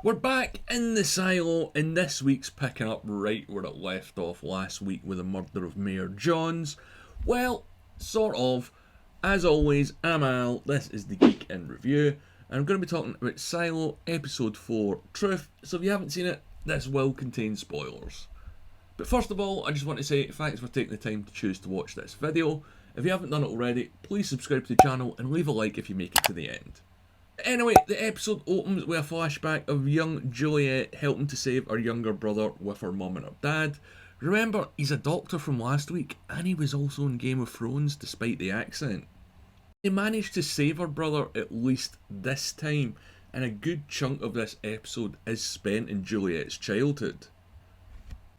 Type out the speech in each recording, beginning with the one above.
We're back in the silo, and this week's picking up right where it left off last week with the murder of Mayor Jahns. Well, sort of. As always, I'm Al, this is the Geek in Review, and I'm going to be talking about Silo Episode 4, Truth, so if you haven't seen it, this will contain spoilers. But first of all, I just want to say thanks for taking the time to choose to watch this video. If you haven't done it already, please subscribe to the channel and leave a like if you make it to the end. Anyway, the episode opens with a flashback of young Julliette helping to save her younger brother with her mum and her dad. Remember, he's a doctor from last week, and he was also in Game of Thrones despite the accent. They managed to save her brother at least this time, and a good chunk of this episode is spent in Julliette's childhood.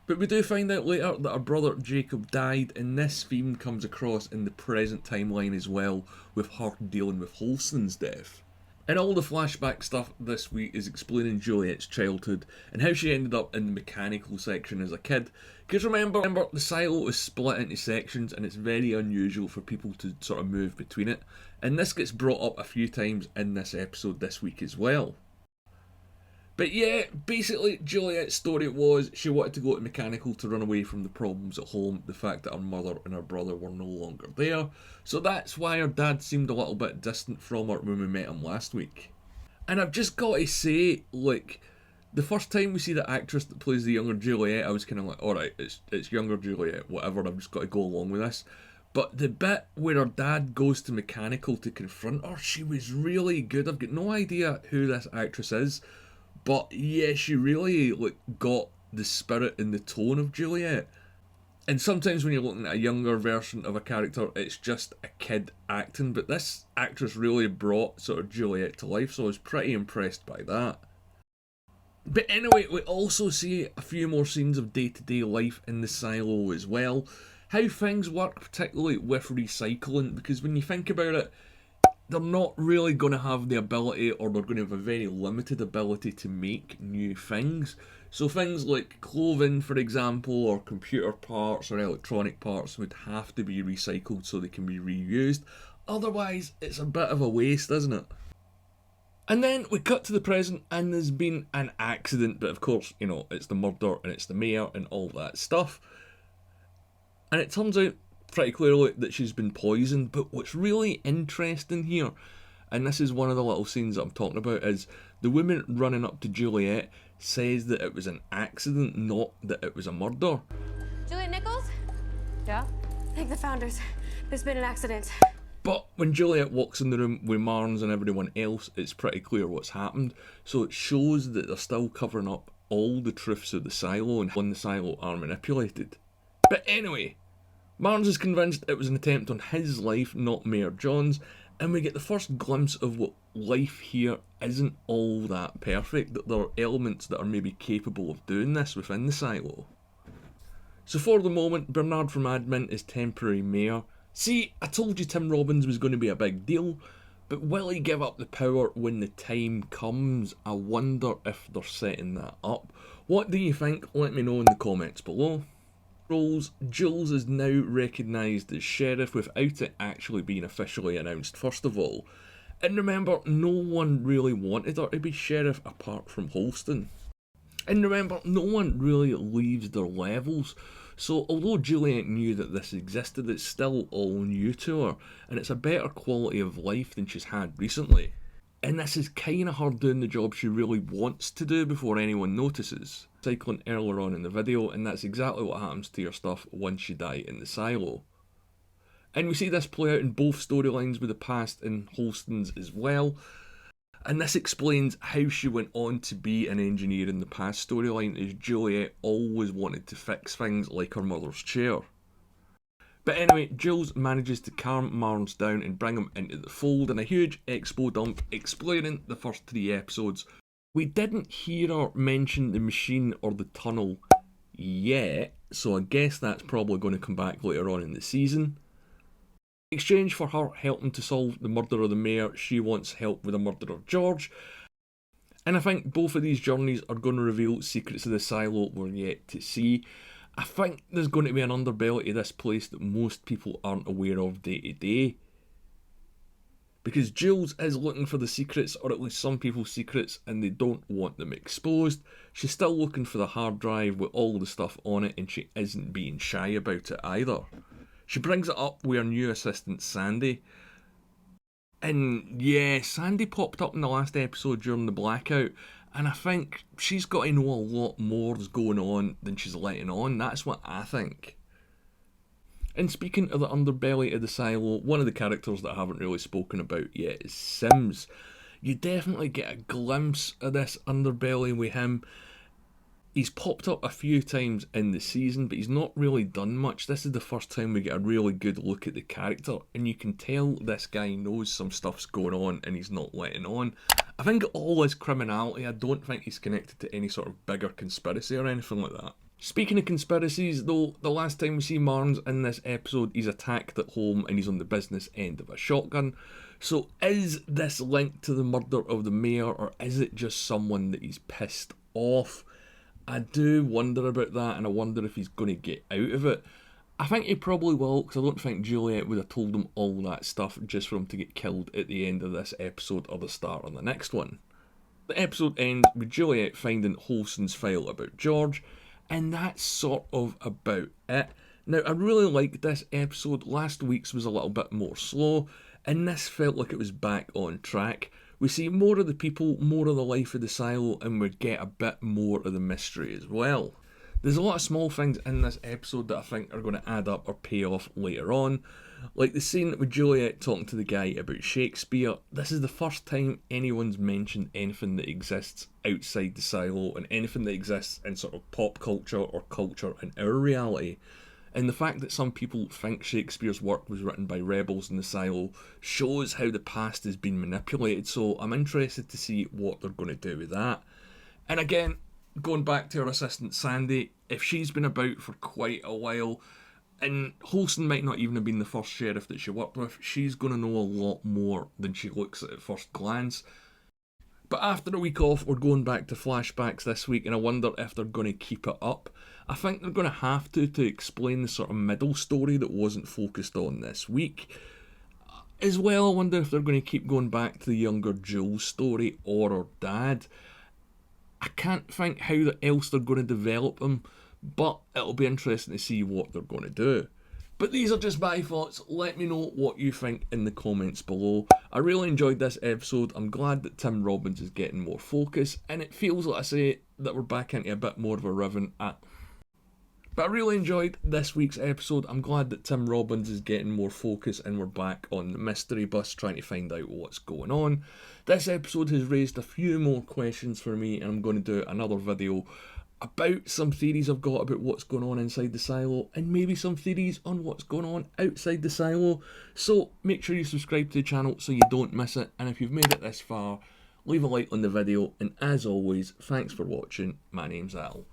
But we do find out later that her brother Jacob died, and this theme comes across in the present timeline as well, with her dealing with Holston's death. And all the flashback stuff this week is explaining Julliette's childhood and how she ended up in the mechanical section as a kid. Because remember, the silo is split into sections and it's very unusual for people to sort of move between it. And this gets brought up a few times in this episode this week as well. But yeah, basically Julliette's story was she wanted to go to mechanical to run away from the problems at home, the fact that her mother and her brother were no longer there. So that's why her dad seemed a little bit distant from her when we met him last week. And I've just got to say, like, the first time we see the actress that plays the younger Julliette, I was kind of like, alright, it's younger Julliette, whatever, I've just got to go along with this. But the bit where her dad goes to mechanical to confront her, she was really good. I've got no idea who this actress is. But yeah, she really got the spirit and the tone of Julliette. And sometimes when you're looking at a younger version of a character, it's just a kid acting. But this actress really brought sort of Julliette to life, so I was pretty impressed by that. But anyway, we also see a few more scenes of day-to-day life in the silo as well. How things work, particularly with recycling, because when you think about it, they're not really going to have the ability, or they're going to have a very limited ability to make new things. So things like clothing, for example, or computer parts or electronic parts would have to be recycled so they can be reused. Otherwise, it's a bit of a waste, isn't it? And then we cut to the present, and there's been an accident, but of course, you know, it's the murder and it's the mayor and all that stuff. And it turns out pretty clearly that she's been poisoned, but what's really interesting here, and this is one of the little scenes that I'm talking about, is the woman running up to Julliette says that it was an accident, not that it was a murder. Juliette Nichols? Yeah? Thank the founders. There's been an accident. But when Julliette walks in the room with Marnes and everyone else, it's pretty clear what's happened, so it shows that they're still covering up all the truths of the silo and how the silo are manipulated. But anyway, Marnes is convinced it was an attempt on his life, not Mayor Jahns, and we get the first glimpse of what life here isn't all that perfect, that there are elements that are maybe capable of doing this within the silo. So for the moment, Bernard from admin is temporary mayor. See, I told you Tim Robbins was going to be a big deal, but will he give up the power when the time comes? I wonder if they're setting that up. What do you think? Let me know in the comments below. Jules is now recognised as sheriff without it actually being officially announced first of all. And remember, no one really wanted her to be sheriff apart from Holston. And remember, no one really leaves their levels. So although Julliette knew that this existed, it's still all new to her, and it's a better quality of life than she's had recently. And this is kind of her doing the job she really wants to do before anyone notices. Cycling earlier on in the video, and that's exactly what happens to your stuff once you die in the silo. And we see this play out in both storylines with the past and Holston's as well. And this explains how she went on to be an engineer in the past storyline, as Julliette always wanted to fix things like her mother's chair. But anyway, Jules manages to calm Marnes down and bring him into the fold in a huge expo dump explaining the first 3 episodes. We didn't hear her mention the machine or the tunnel yet, so I guess that's probably going to come back later on in the season. In exchange for her helping to solve the murder of the mayor, she wants help with the murder of George. And I think both of these journeys are going to reveal secrets of the silo we're yet to see. I think there's going to be an underbelly to this place that most people aren't aware of day to day. because Jules is looking for the secrets, or at least some people's secrets, and they don't want them exposed. She's still looking for the hard drive with all the stuff on it, and she isn't being shy about it either. She brings it up with her new assistant Sandy. And yeah, Sandy popped up in the last episode during the blackout, and I think she's got to know a lot more is going on than she's letting on. That's what I think. And speaking of the underbelly of the silo, one of the characters that I haven't really spoken about yet is Sims. You definitely get a glimpse of this underbelly with him. He's popped up a few times in the season, but he's not really done much. This is the first time we get a really good look at the character, and you can tell this guy knows some stuff's going on and he's not letting on. I think all his criminality, I don't think he's connected to any sort of bigger conspiracy or anything like that. Speaking of conspiracies, though, the last time we see Marnes in this episode, he's attacked at home and he's on the business end of a shotgun. So is this linked to the murder of the mayor, or is it just someone that he's pissed off? I do wonder about that, and I wonder if he's going to get out of it. I think he probably will, because I don't think Julliette would have told him all that stuff just for him to get killed at the end of this episode or the start of the next one. The episode ends with Julliette finding Holson's file about George, and that's sort of about it. Now, I really liked this episode. Last week's was a little bit more slow, and this felt like it was back on track. We see more of the people, more of the life of the silo, and we get a bit more of the mystery as well. There's a lot of small things in this episode that I think are going to add up or pay off later on. Like the scene with Julliette talking to the guy about Shakespeare. This is the first time anyone's mentioned anything that exists outside the silo and anything that exists in sort of pop culture or culture in our reality. And the fact that some people think Shakespeare's work was written by rebels in the silo shows how the past has been manipulated, so I'm interested to see what they're going to do with that. And again, going back to her assistant Sandy, if she's been about for quite a while, and Holson might not even have been the first sheriff that she worked with, she's going to know a lot more than she looks at first glance. But after a week off, we're going back to flashbacks this week, and I wonder if they're going to keep it up. I think they're going to have to explain the sort of middle story that wasn't focused on this week. As well, I wonder if they're going to keep going back to the younger Jules story or her dad. I can't think how else they're going to develop them, but it'll be interesting to see what they're going to do. But these are just my thoughts. Let me know what you think in the comments below. I really enjoyed this episode. I'm glad that Tim Robbins is getting more focus, and it feels, like I say, that we're back into a bit more of a rhythm. But I really enjoyed this week's episode. I'm glad that Tim Robbins is getting more focus and we're back on the mystery bus trying to find out what's going on. This episode has raised a few more questions for me, and I'm going to do another video about some theories I've got about what's going on inside the silo, and maybe some theories on what's going on outside the silo. So make sure you subscribe to the channel so you don't miss it, and if you've made it this far, leave a like on the video, and as always, thanks for watching. My name's Al.